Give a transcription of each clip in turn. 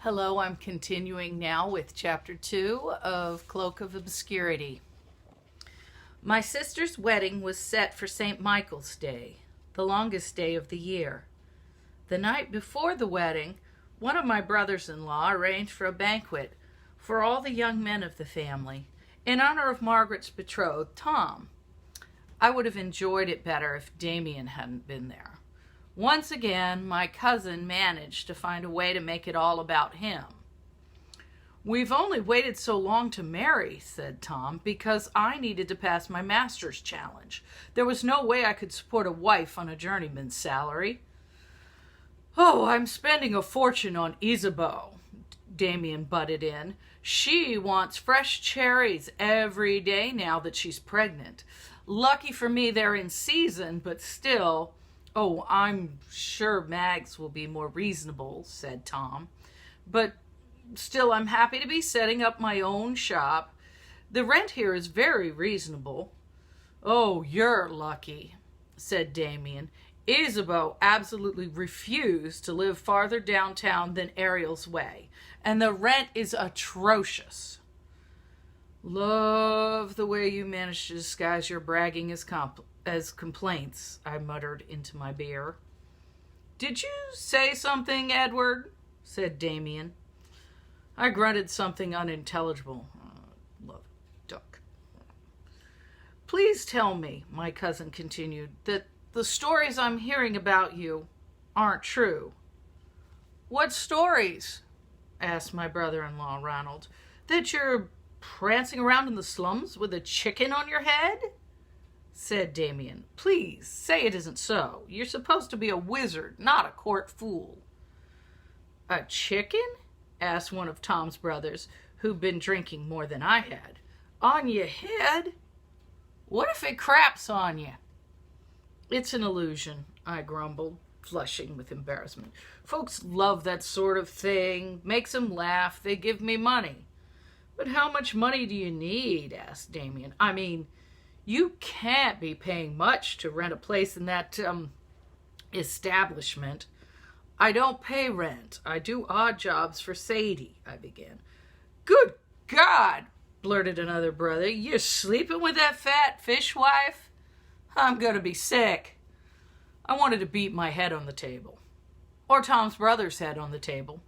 Hello, I'm continuing now with Chapter 2 of Cloak of Obscurity. My sister's wedding was set for St. Michael's Day, the longest day of the year. The night before the wedding, one of my brothers-in-law arranged for a banquet for all the young men of the family in honor of Margaret's betrothed, Tom. I would have enjoyed it better if Damien hadn't been there. Once again, my cousin managed to find a way to make it all about him. "We've only waited so long to marry," said Tom, "because I needed to pass my master's challenge. There was no way I could support a wife on a journeyman's salary." "Oh, I'm spending a fortune on Isabeau," Damien butted in. "She wants fresh cherries every day now that she's pregnant. Lucky for me they're in season, but still..." "Oh, I'm sure Mags will be more reasonable," said Tom. "But still, I'm happy to be setting up my own shop. The rent here is very reasonable." "Oh, you're lucky," said Damien. "Isabeau absolutely refused to live farther downtown than Ariel's Way, and the rent is atrocious." "Love the way you managed to disguise your bragging as complaints," I muttered into my beer. "Did you say something, Edward?" said Damien. I grunted something unintelligible. Love duck. "Please tell me," my cousin continued, "that the stories I'm hearing about you aren't true." "What stories?" asked my brother-in-law, Ronald. "That you're prancing around in the slums with a chicken on your head?" said Damien. "Please say it isn't so. You're supposed to be a wizard, not a court fool." "A chicken?" asked one of Tom's brothers, who'd been drinking more than I had. "On your head? What if it craps on you?" "It's an illusion," I grumbled, flushing with embarrassment. "Folks love that sort of thing. Makes them laugh. They give me money." "But how much money do you need?" asked Damien. "I mean, you can't be paying much to rent a place in that, establishment." "I don't pay rent. I do odd jobs for Sadie," I began. "Good God," blurted another brother. "You're sleeping with that fat fishwife? I'm going to be sick." I wanted to beat my head on the table. Or Tom's brother's head on the table.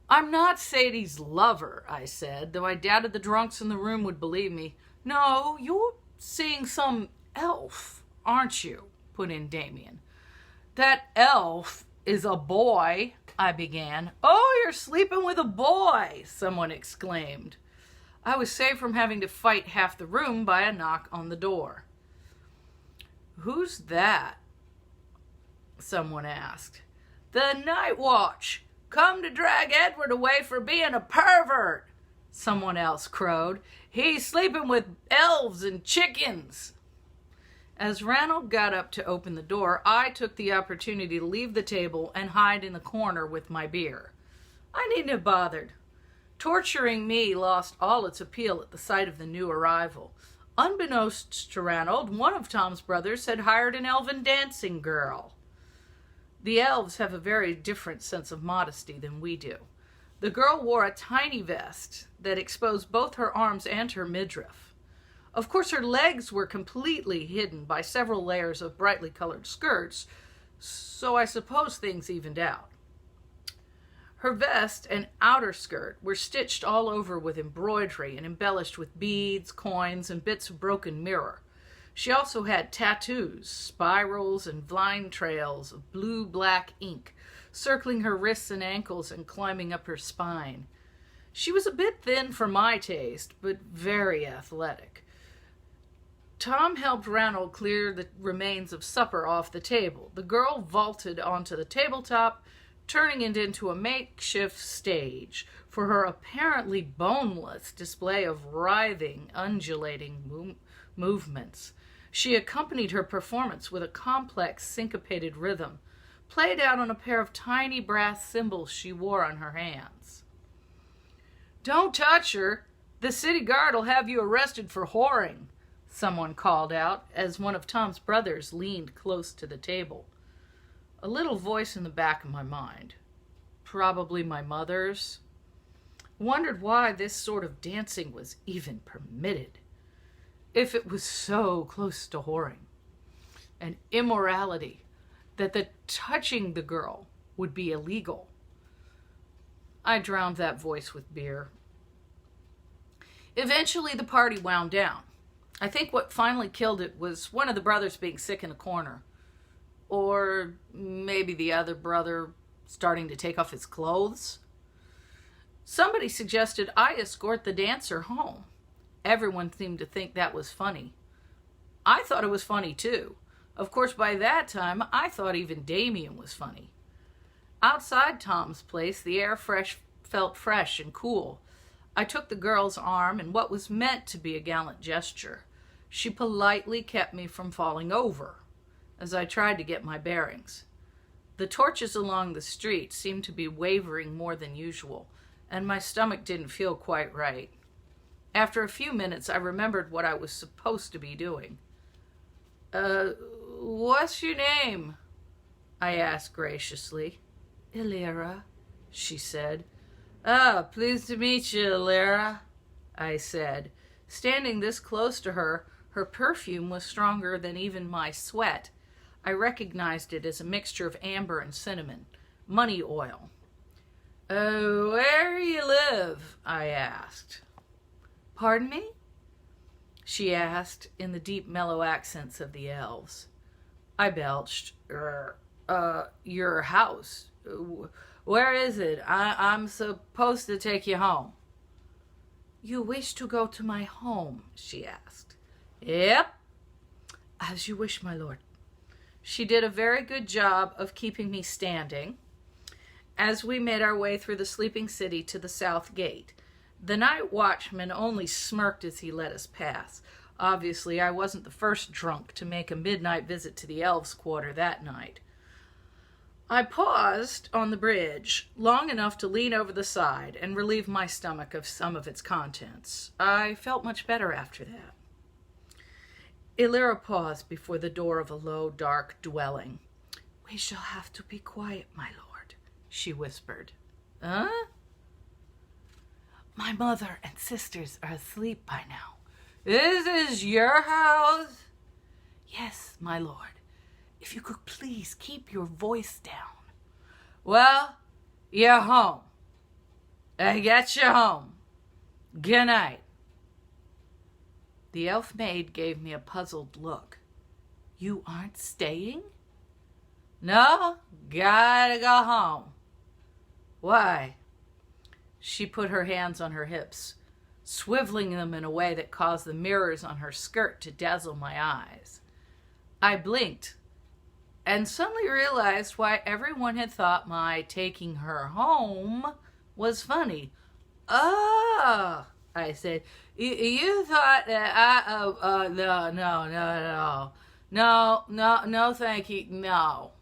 "I'm not Sadie's lover," I said, though I doubted the drunks in the room would believe me. "No, you're seeing some elf, aren't you?" put in Damien. "That elf is a boy," I began. "Oh, you're sleeping with a boy," someone exclaimed. I was saved from having to fight half the room by a knock on the door. "Who's that?" someone asked. "The night watch. Come to drag Edward away for being a pervert," someone else crowed. "He's sleeping with elves and chickens." As Ranald got up to open the door, I took the opportunity to leave the table and hide in the corner with my beer. I needn't have bothered. Torturing me lost all its appeal at the sight of the new arrival. Unbeknownst to Ranald, one of Tom's brothers had hired an elven dancing girl. The elves have a very different sense of modesty than we do. The girl wore a tiny vest that exposed both her arms and her midriff. Of course, her legs were completely hidden by several layers of brightly colored skirts, so I suppose things evened out. Her vest and outer skirt were stitched all over with embroidery and embellished with beads, coins, and bits of broken mirror. She also had tattoos, spirals, and vine trails of blue-black ink circling her wrists and ankles and climbing up her spine. She was a bit thin for my taste, but very athletic. Tom helped Ranald clear the remains of supper off the table. The girl vaulted onto the tabletop, turning it into a makeshift stage for her apparently boneless display of writhing, undulating movements. She accompanied her performance with a complex, syncopated rhythm, played out on a pair of tiny brass cymbals she wore on her hands. "Don't touch her. The city guard'll have you arrested for whoring," someone called out as one of Tom's brothers leaned close to the table. A little voice in the back of my mind. probably my mother's. Wondered why this sort of dancing was even permitted, if it was so close to whoring and immorality that the touching the girl would be illegal. I drowned that voice with beer. Eventually the party wound down. I think what finally killed it was one of the brothers being sick in a corner. Or maybe the other brother starting to take off his clothes. Somebody suggested I escort the dancer home. Everyone seemed to think that was funny. I thought it was funny too. Of course, by that time, I thought even Damien was funny. Outside Tom's place, the air felt fresh and cool. I took the girl's arm in what was meant to be a gallant gesture. She politely kept me from falling over as I tried to get my bearings. The torches along the street seemed to be wavering more than usual, and my stomach didn't feel quite right. After a few minutes, I remembered what I was supposed to be doing. What's your name?" I asked graciously. "Illyra," she said. "Ah, pleased to meet you, Illyra," I said. Standing this close to her, her perfume was stronger than even my sweat. I recognized it as a mixture of amber and cinnamon, money oil. Where you live?" I asked. "Pardon me?" she asked in the deep, mellow accents of the elves. I belched. Your house. Where is it? I'm supposed to take you home." "You wish to go to my home?" she asked. "Yep." "As you wish, my lord." She did a very good job of keeping me standing as we made our way through the sleeping city to the south gate. The night watchman only smirked as he let us pass. Obviously, I wasn't the first drunk to make a midnight visit to the elves' quarter that night. I paused on the bridge long enough to lean over the side and relieve my stomach of some of its contents. I felt much better after that. Illyra paused before the door of a low, dark dwelling. "We shall have to be quiet, my lord," she whispered. "Huh?" "My mother and sisters are asleep by now." "This is your house?" "Yes, my lord. If you could please keep your voice down." "Well, you're home. I get you home. Good night." The elf maid gave me a puzzled look. "You aren't staying?" "No, gotta go home." "Why?" She put her hands on her hips, swiveling them in a way that caused the mirrors on her skirt to dazzle my eyes. I blinked and suddenly realized why everyone had thought my taking her home was funny. "Oh," I said, you thought that no, thank you, no."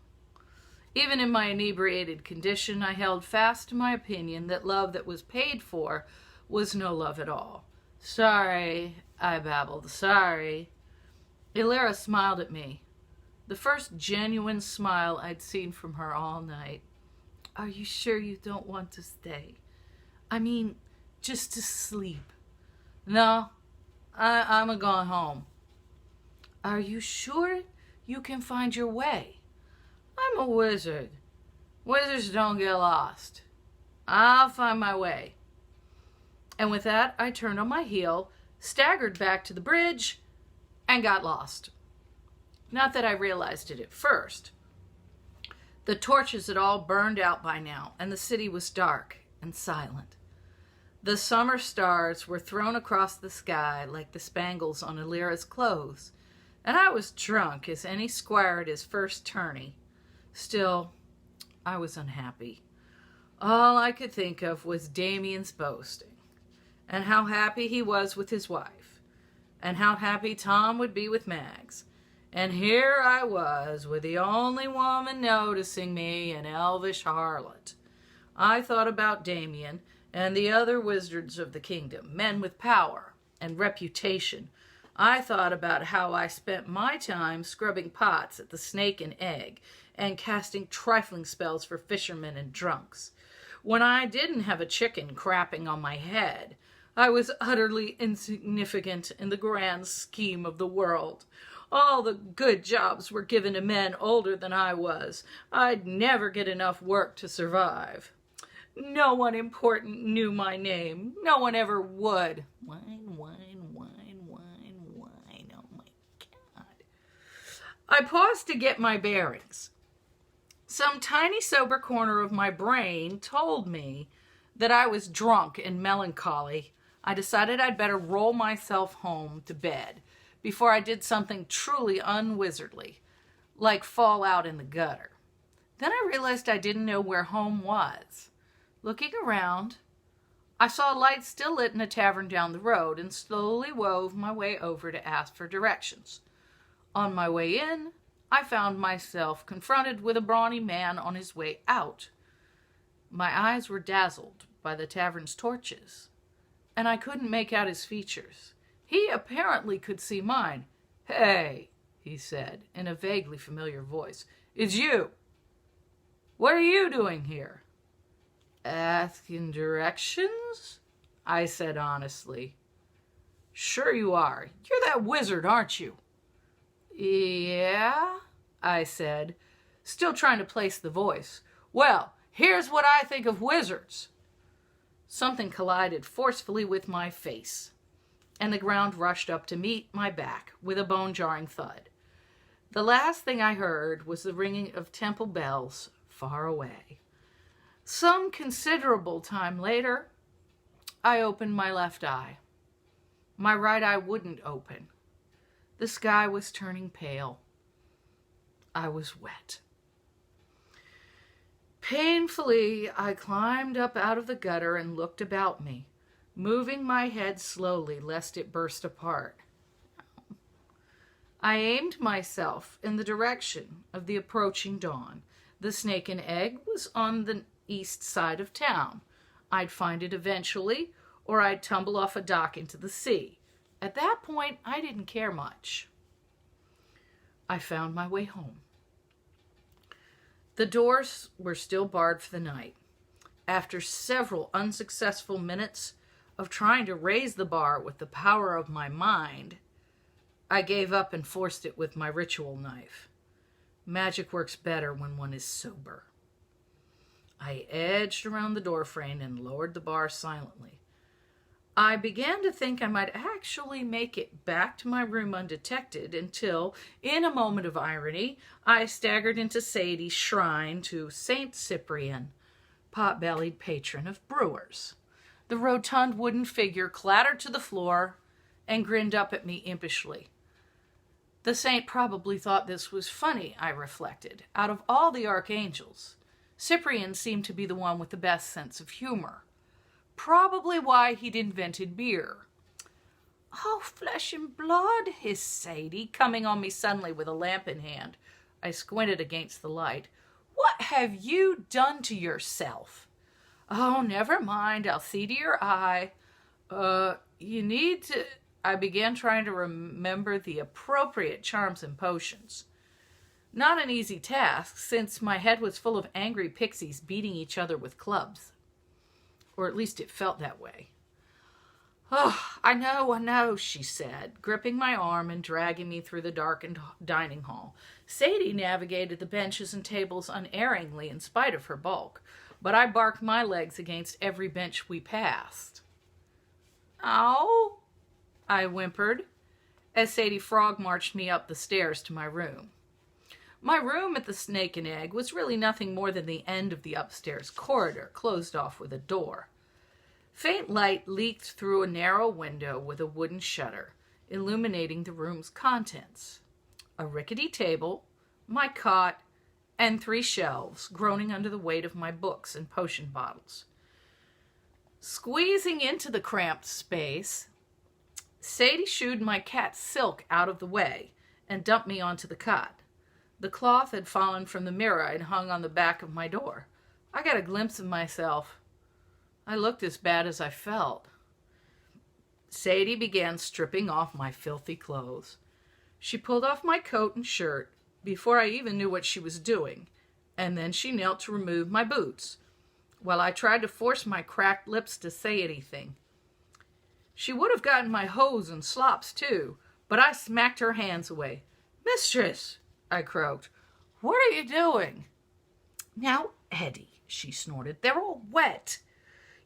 Even in my inebriated condition, I held fast to my opinion that love that was paid for was no love at all. "Sorry," I babbled, "sorry." Illyra smiled at me, the first genuine smile I'd seen from her all night. "Are you sure you don't want to stay? I mean, just to sleep." "No, I'm a-going home." "Are you sure you can find your way?" "I'm a wizard. Wizards don't get lost. I'll find my way." And with that, I turned on my heel, staggered back to the bridge, and got lost. Not that I realized it at first. The torches had all burned out by now, and the city was dark and silent. The summer stars were thrown across the sky like the spangles on Illyra's clothes, and I was drunk as any squire at his first tourney. Still, I was unhappy. All I could think of was Damien's boasting, and how happy he was with his wife, and how happy Tom would be with Mags. And here I was, with the only woman noticing me, an elvish harlot. I thought about Damien and the other wizards of the kingdom, men with power and reputation. I thought about how I spent my time scrubbing pots at the Snake and Egg and casting trifling spells for fishermen and drunks. When I didn't have a chicken crapping on my head, I was utterly insignificant in the grand scheme of the world. All the good jobs were given to men older than I was. I'd never get enough work to survive. No one important knew my name. No one ever would. Wine, wine, wine, wine, wine. Oh my God. I paused to get my bearings. Some tiny sober corner of my brain told me that I was drunk and melancholy. I decided I'd better roll myself home to bed before I did something truly unwizardly, like fall out in the gutter. Then I realized I didn't know where home was. Looking around, I saw a light still lit in a tavern down the road and slowly wove my way over to ask for directions. On my way in, I found myself confronted with a brawny man on his way out. My eyes were dazzled by the tavern's torches, and I couldn't make out his features. He apparently could see mine. "Hey," he said in a vaguely familiar voice. "It's you. What are you doing here?" "Asking directions?" I said honestly. "Sure you are. You're that wizard, aren't you?" "Yeah," I said, still trying to place the voice. "Well, here's what I think of wizards." Something collided forcefully with my face, and the ground rushed up to meet my back with a bone-jarring thud. The last thing I heard was the ringing of temple bells far away. Some considerable time later, I opened my left eye. My right eye wouldn't open. The sky was turning pale. I was wet. Painfully, I climbed up out of the gutter and looked about me, moving my head slowly lest it burst apart. I aimed myself in the direction of the approaching dawn. The Snake and Egg was on the east side of town. I'd find it eventually, or I'd tumble off a dock into the sea. At that point, I didn't care much. I found my way home. The doors were still barred for the night. After several unsuccessful minutes of trying to raise the bar with the power of my mind, I gave up and forced it with my ritual knife. Magic works better when one is sober. I edged around the doorframe and lowered the bar silently. I began to think I might actually make it back to my room undetected until, in a moment of irony, I staggered into Sadie's shrine to Saint Cyprian, pot-bellied patron of brewers. The rotund wooden figure clattered to the floor and grinned up at me impishly. The saint probably thought this was funny, I reflected. Out of all the archangels, Cyprian seemed to be the one with the best sense of humor. Probably why he'd invented beer. "Oh, flesh and blood," hissed Sadie, coming on me suddenly with a lamp in hand. I squinted against the light. "What have you done to yourself?" "Oh, never mind. I'll see to your eye." You need to..." I began trying to remember the appropriate charms and potions. Not an easy task, since my head was full of angry pixies beating each other with clubs. Or at least it felt that way. "Oh, I know," she said, gripping my arm and dragging me through the darkened dining hall. Sadie navigated the benches and tables unerringly in spite of her bulk, but I barked my legs against every bench we passed. "Ow," I whimpered, as Sadie Frog marched me up the stairs to my room. My room at the Snake and Egg was really nothing more than the end of the upstairs corridor, closed off with a door. Faint light leaked through a narrow window with a wooden shutter, illuminating the room's contents. A rickety table, my cot, and 3 shelves, groaning under the weight of my books and potion bottles. Squeezing into the cramped space, Sadie shooed my cat Silk out of the way and dumped me onto the cot. The cloth had fallen from the mirror and hung on the back of my door. I got a glimpse of myself. I looked as bad as I felt. Sadie began stripping off my filthy clothes. She pulled off my coat and shirt before I even knew what she was doing, and then she knelt to remove my boots. while I tried to force my cracked lips to say anything. She would have gotten my hose and slops, too, but I smacked her hands away. "Mistress," I croaked, "what are you doing?" "Now, Eddie," she snorted, "they're all wet.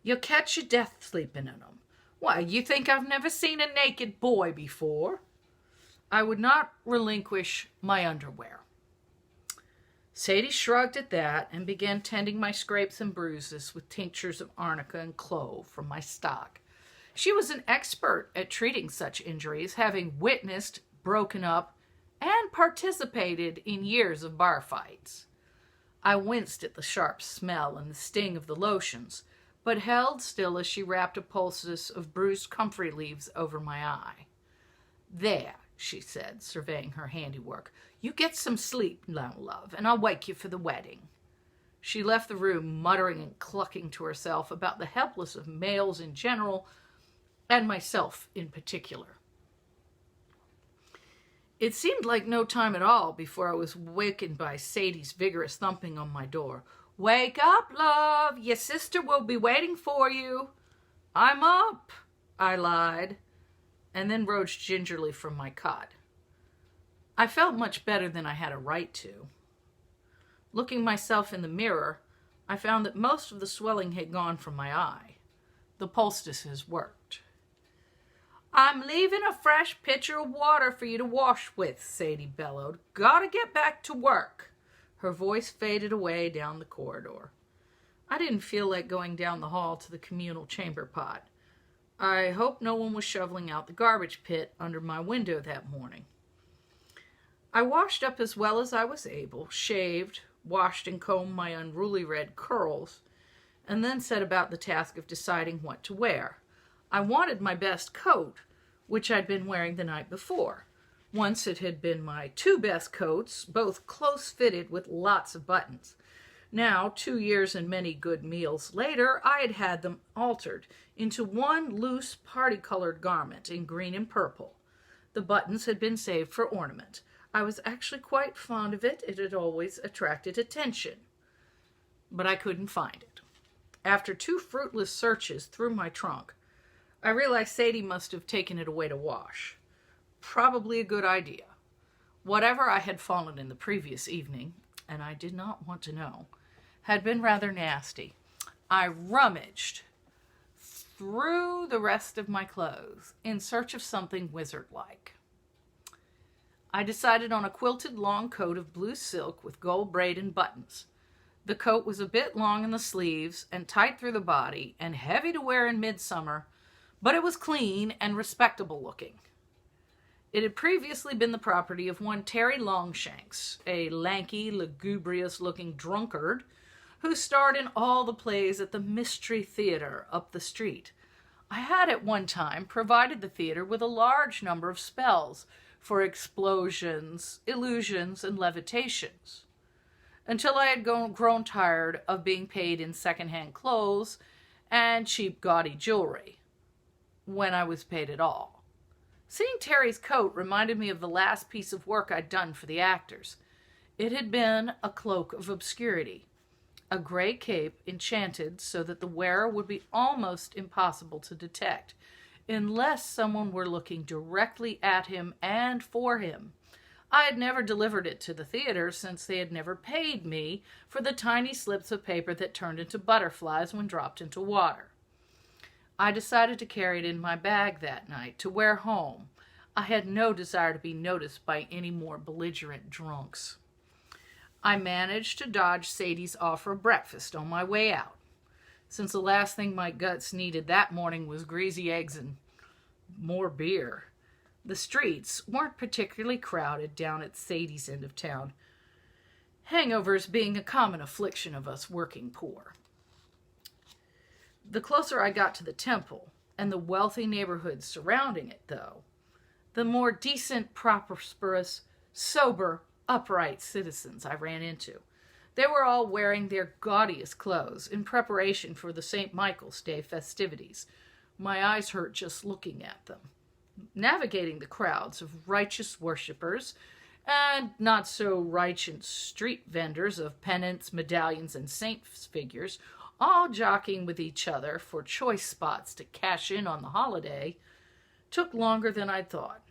You'll catch your death sleeping in them. Why, you think I've never seen a naked boy before?" I would not relinquish my underwear. Sadie shrugged at that and began tending my scrapes and bruises with tinctures of arnica and clove from my stock. She was an expert at treating such injuries, having witnessed, broken up, and participated in years of bar fights. I winced at the sharp smell and the sting of the lotions, but held still as she wrapped a poultice of bruised comfrey leaves over my eye. "There," she said, surveying her handiwork. "You get some sleep now, love, and I'll wake you for the wedding." She left the room, muttering and clucking to herself about the helplessness of males in general and myself in particular. It seemed like no time at all before I was wakened by Sadie's vigorous thumping on my door. "Wake up, love. Your sister will be waiting for you." "I'm up," I lied, and then rose gingerly from my cot. I felt much better than I had a right to. Looking myself in the mirror, I found that most of the swelling had gone from my eye. The poultices worked. "I'm leaving a fresh pitcher of water for you to wash with," Sadie bellowed. "Gotta get back to work." Her voice faded away down the corridor. I didn't feel like going down the hall to the communal chamber pot. I hoped no one was shoveling out the garbage pit under my window that morning. I washed up as well as I was able, shaved, washed and combed my unruly red curls, and then set about the task of deciding what to wear. I wanted my best coat, which I'd been wearing the night before. Once it had been my two best coats, both close-fitted with lots of buttons. Now, 2 years and many good meals later, I had had them altered into one loose party-colored garment in green and purple. The buttons had been saved for ornament. I was actually quite fond of it. It had always attracted attention. But I couldn't find it. After 2 fruitless searches through my trunk, I realized Sadie must have taken it away to wash. Probably a good idea. Whatever I had fallen in the previous evening, and I did not want to know, had been rather nasty. I rummaged through the rest of my clothes in search of something wizard-like. I decided on a quilted long coat of blue silk with gold braid and buttons. The coat was a bit long in the sleeves and tight through the body and heavy to wear in midsummer, but it was clean and respectable looking. It had previously been the property of one Terry Longshanks, a lanky, lugubrious-looking drunkard who starred in all the plays at the Mystery Theater up the street. I had at one time provided the theater with a large number of spells for explosions, illusions, and levitations, until I had grown tired of being paid in second-hand clothes and cheap gaudy jewelry, when I was paid at all. Seeing Terry's coat reminded me of the last piece of work I'd done for the actors. It had been a cloak of obscurity, a gray cape enchanted so that the wearer would be almost impossible to detect, unless someone were looking directly at him and for him. I had never delivered it to the theater since they had never paid me for the tiny slips of paper that turned into butterflies when dropped into water. I decided to carry it in my bag that night to wear home. I had no desire to be noticed by any more belligerent drunks. I managed to dodge Sadie's offer of breakfast on my way out, since the last thing my guts needed that morning was greasy eggs and more beer. The streets weren't particularly crowded down at Sadie's end of town, hangovers being a common affliction of us working poor. The closer I got to the temple and the wealthy neighborhoods surrounding it, though, the more decent, prosperous, sober, upright citizens I ran into. They were all wearing their gaudiest clothes in preparation for the St. Michael's Day festivities. My eyes hurt just looking at them. Navigating the crowds of righteous worshippers and not-so-righteous street vendors of pennants, medallions, and saints' figures, all jockeying with each other for choice spots to cash in on the holiday, took longer than I'd thought.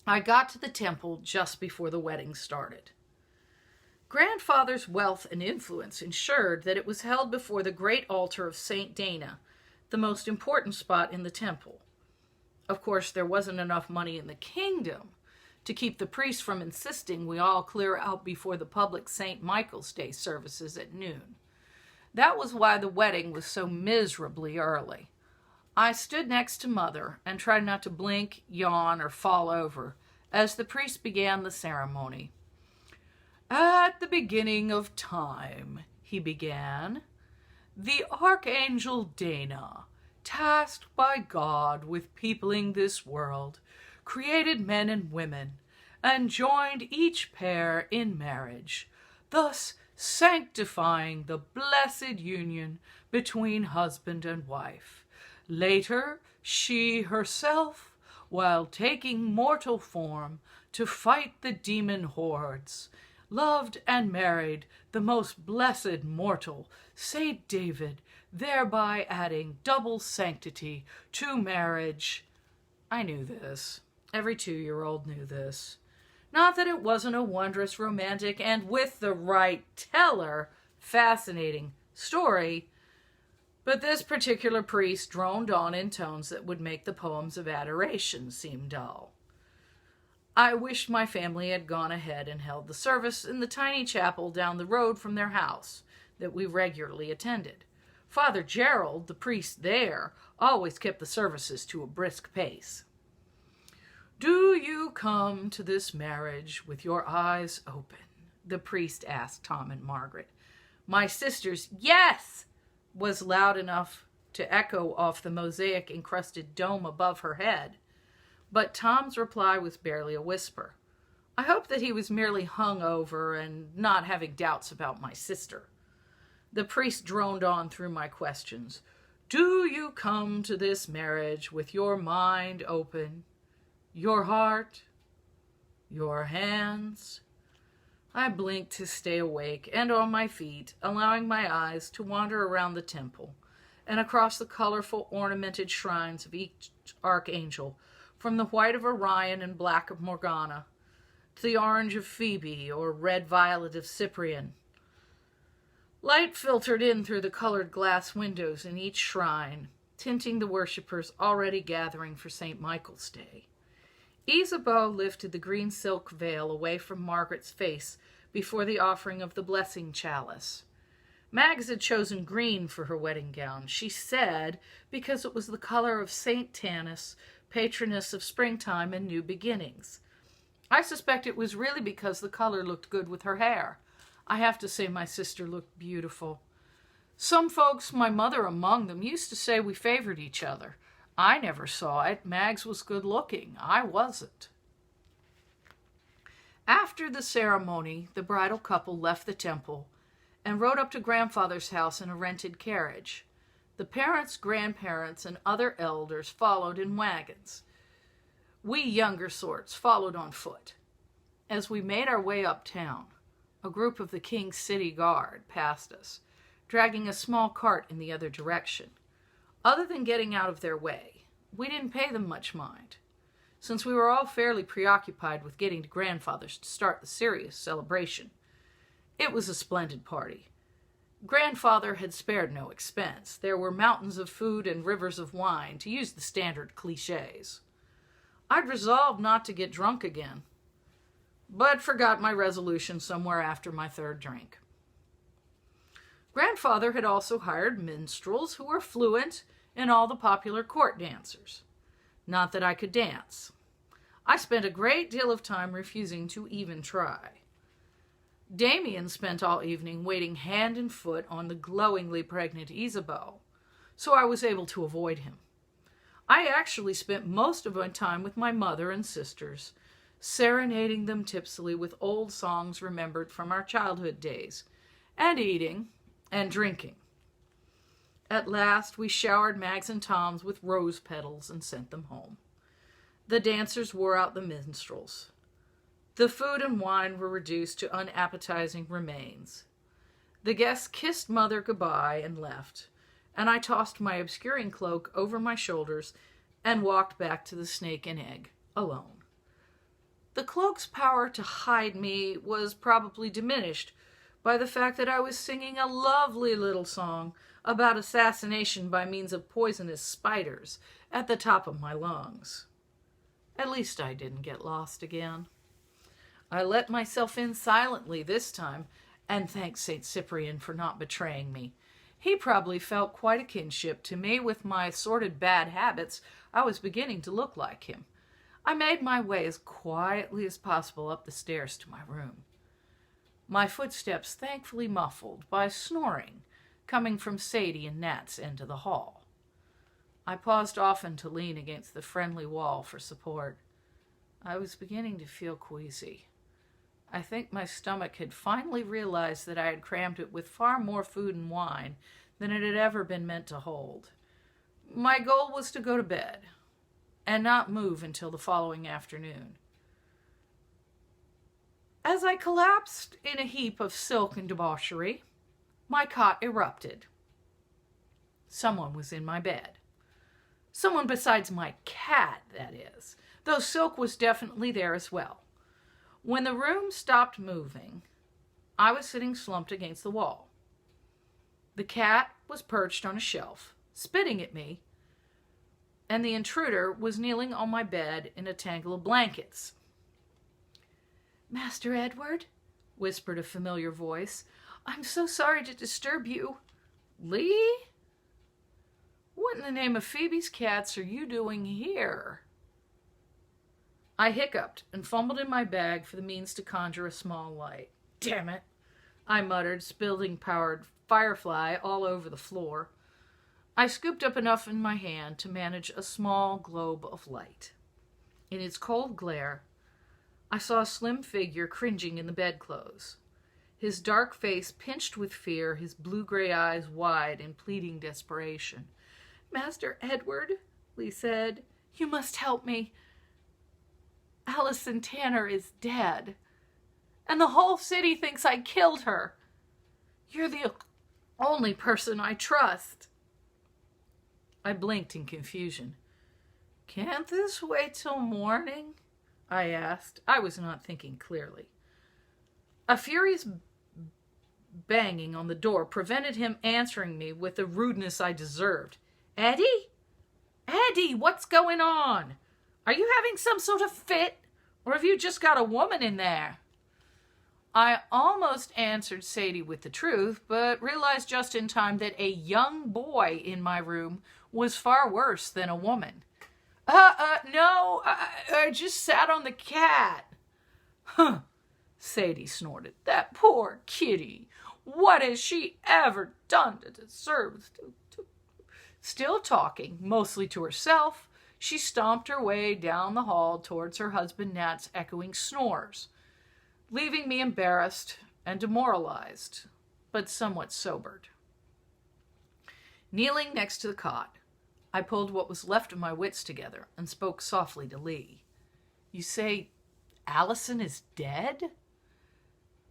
I got to the temple just before the wedding started. Grandfather's wealth and influence ensured that it was held before the great altar of St. Dana, the most important spot in the temple. Of course, there wasn't enough money in the kingdom to keep the priests from insisting we all clear out before the public St. Michael's Day services at noon. That was why the wedding was so miserably early. I stood next to Mother and tried not to blink, yawn, or fall over as the priest began the ceremony. "At the beginning of time," he began, "the Archangel Dana, tasked by God with peopling this world, created men and women, and joined each pair in marriage, thus sanctifying the blessed union between husband and wife. Later, she herself, while taking mortal form to fight the demon hordes, loved and married the most blessed mortal, Saint David, thereby adding double sanctity to marriage." I knew this. Every 2-year-old knew this. Not that it wasn't a wondrous, romantic, and with the right teller, fascinating story, but this particular priest droned on in tones that would make the poems of adoration seem dull. I wished my family had gone ahead and held the service in the tiny chapel down the road from their house that we regularly attended. Father Gerald, the priest there, always kept the services to a brisk pace. "Do you come to this marriage with your eyes open?" the priest asked Tom and Margaret. My sister's "Yes!" was loud enough to echo off the mosaic-encrusted dome above her head, but Tom's reply was barely a whisper. I hoped that he was merely hung over and not having doubts about my sister. The priest droned on through my questions. "Do you come to this marriage with your mind open, your heart, your hands?" I blinked to stay awake and on my feet, allowing my eyes to wander around the temple and across the colorful ornamented shrines of each archangel, from the white of Orion and black of Morgana to the orange of Phoebe or red-violet of Cyprian. Light filtered in through the colored glass windows in each shrine, tinting the worshippers already gathering for St. Michael's Day. Isabeau lifted the green silk veil away from Margaret's face before the offering of the blessing chalice. Mags had chosen green for her wedding gown, she said, because it was the color of St. Tanis, patroness of springtime and new beginnings. I suspect it was really because the color looked good with her hair. I have to say my sister looked beautiful. Some folks, my mother among them, used to say we favored each other. I never saw it. Mags was good looking. I wasn't. After the ceremony, the bridal couple left the temple and rode up to grandfather's house in a rented carriage. The parents, grandparents, and other elders followed in wagons. We younger sorts followed on foot. As we made our way uptown, a group of the King's City Guard passed us, dragging a small cart in the other direction. Other than getting out of their way, we didn't pay them much mind, since we were all fairly preoccupied with getting to grandfather's to start the serious celebration. It was a splendid party. Grandfather had spared no expense. There were mountains of food and rivers of wine, to use the standard cliches. I'd resolved not to get drunk again, but forgot my resolution somewhere after my third drink. Grandfather had also hired minstrels who were fluent in all the popular court dancers. Not that I could dance. I spent a great deal of time refusing to even try. Damien spent all evening waiting hand and foot on the glowingly pregnant Isabeau, so I was able to avoid him. I actually spent most of my time with my mother and sisters, serenading them tipsily with old songs remembered from our childhood days, and eating and drinking. At last, we showered Mags and Toms with rose petals and sent them home. The dancers wore out the minstrels. The food and wine were reduced to unappetizing remains. The guests kissed Mother goodbye and left, and I tossed my obscuring cloak over my shoulders and walked back to the Snake and Egg, alone. The cloak's power to hide me was probably diminished by the fact that I was singing a lovely little song about assassination by means of poisonous spiders at the top of my lungs. At least I didn't get lost again. I let myself in silently this time, and thanked St. Cyprian for not betraying me. He probably felt quite a kinship to me. With my assorted bad habits, I was beginning to look like him. I made my way as quietly as possible up the stairs to my room, my footsteps thankfully muffled by snoring coming from Sadie and Nat's end of the hall. I paused often to lean against the friendly wall for support. I was beginning to feel queasy. I think my stomach had finally realized that I had crammed it with far more food and wine than it had ever been meant to hold. My goal was to go to bed and not move until the following afternoon. As I collapsed in a heap of silk and debauchery, my cot erupted. Someone was in my bed. Someone besides my cat, that is, though Silk was definitely there as well. When the room stopped moving, I was sitting slumped against the wall. The cat was perched on a shelf, spitting at me, and the intruder was kneeling on my bed in a tangle of blankets. "Master Edward," whispered a familiar voice, "I'm so sorry to disturb you." "Lee? What in the name of Phoebe's cats are you doing here?" I hiccuped and fumbled in my bag for the means to conjure a small light. "Damn it," I muttered, spilling powered firefly all over the floor. I scooped up enough in my hand to manage a small globe of light. In its cold glare, I saw a slim figure cringing in the bedclothes, his dark face pinched with fear, his blue-gray eyes wide in pleading desperation. "Master Edward," Lee said, "you must help me. Allison Tanner is dead, and the whole city thinks I killed her. You're the only person I trust." I blinked in confusion. "Can't this wait till morning?" I asked. I was not thinking clearly. A furious banging on the door prevented him answering me with the rudeness I deserved. "Eddie? Eddie, what's going on? Are you having some sort of fit? Or have you just got a woman in there?" I almost answered Sadie with the truth, but realized just in time that a young boy in my room was far worse than a woman. No, I just sat on the cat." "Huh," Sadie snorted. "That poor kitty. What has she ever done to deserve to..." Still talking, mostly to herself, she stomped her way down the hall towards her husband Nat's echoing snores, leaving me embarrassed and demoralized, but somewhat sobered. Kneeling next to the cot, I pulled what was left of my wits together and spoke softly to Lee. "You say Allison is dead?"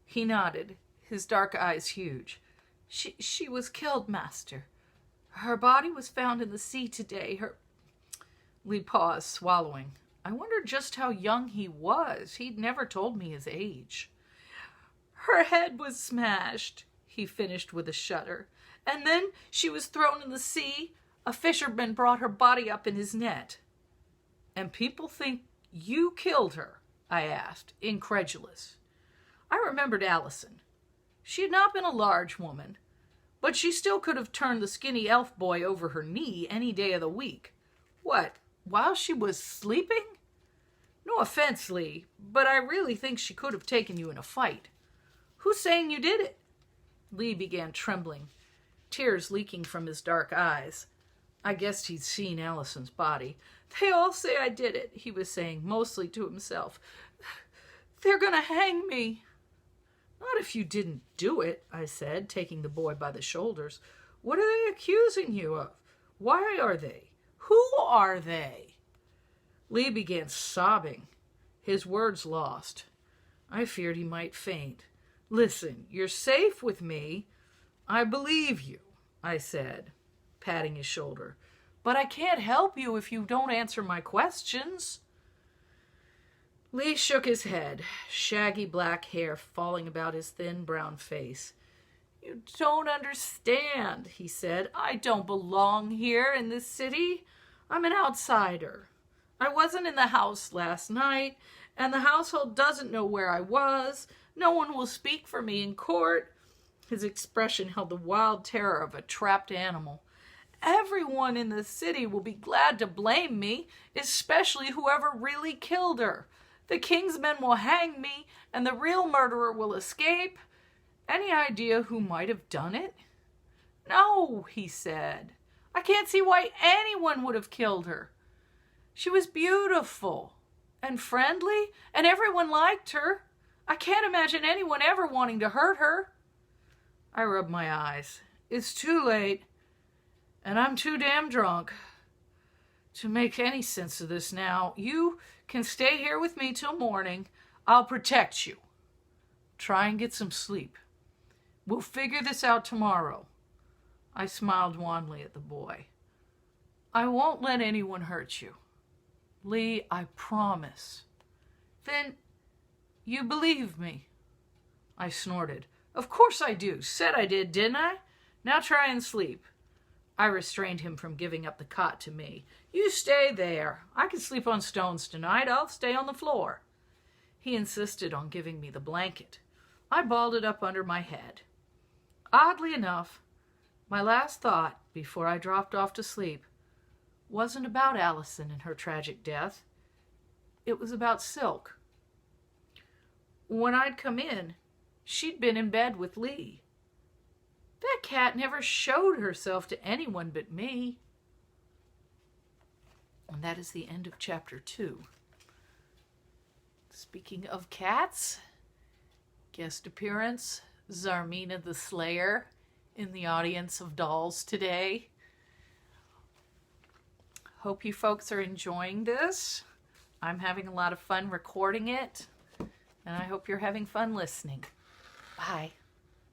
He nodded, his dark eyes huge. She was killed, master. Her body was found in the sea today. Lee paused, swallowing. I wondered just how young he was. He'd never told me his age. "Her head was smashed," he finished with a shudder. "And then she was thrown in the sea. A fisherman brought her body up in his net." "And people think you killed her?" I asked, incredulous. I remembered Allison. She had not been a large woman, but she still could have turned the skinny elf boy over her knee any day of the week. "What, while she was sleeping?" "No offense, Lee, but I really think she could have taken you in a fight." "Who's saying you did it?" Lee began trembling, tears leaking from his dark eyes. I guessed he'd seen Allison's body. "They all say I did it," he was saying, mostly to himself. "They're gonna hang me." "Not if you didn't do it," I said, taking the boy by the shoulders. "What are they accusing you of? Why are they? Who are they?" Lee began sobbing, his words lost. I feared he might faint. "Listen, you're safe with me. I believe you, I said, patting his shoulder. But I can't help you if you don't answer my questions. Lee shook his head, shaggy black hair falling about his thin brown face. You don't understand, he said. I don't belong here in this city. I'm an outsider. I wasn't in the house last night, and the household doesn't know where I was. No one will speak for me in court. His expression held the wild terror of a trapped animal. Everyone in the city will be glad to blame me, especially whoever really killed her. The king's men will hang me, and the real murderer will escape. Any idea who might have done it? No, he said. I can't see why anyone would have killed her. She was beautiful and friendly, and everyone liked her. I can't imagine anyone ever wanting to hurt her. I rubbed my eyes. It's too late, and I'm too damn drunk to make any sense of this now. You can stay here with me till morning. I'll protect you. Try and get some sleep. We'll figure this out tomorrow. I smiled wanly at the boy. I won't let anyone hurt you. Lee, I promise. Then you believe me? I snorted. Of course I do. Said I did, didn't I? Now try and sleep. I restrained him from giving up the cot to me. You stay there. I can sleep on stones tonight. I'll stay on the floor. He insisted on giving me the blanket. I balled it up under my head. Oddly enough, my last thought before I dropped off to sleep wasn't about Allison and her tragic death. It was about Silk. When I'd come in, she'd been in bed with Lee. That cat never showed herself to anyone but me. And that is the end of chapter 2. Speaking of cats, guest appearance, Zarmina the Slayer in the audience of dolls today. Hope you folks are enjoying this. I'm having a lot of fun recording it, and I hope you're having fun listening. Bye.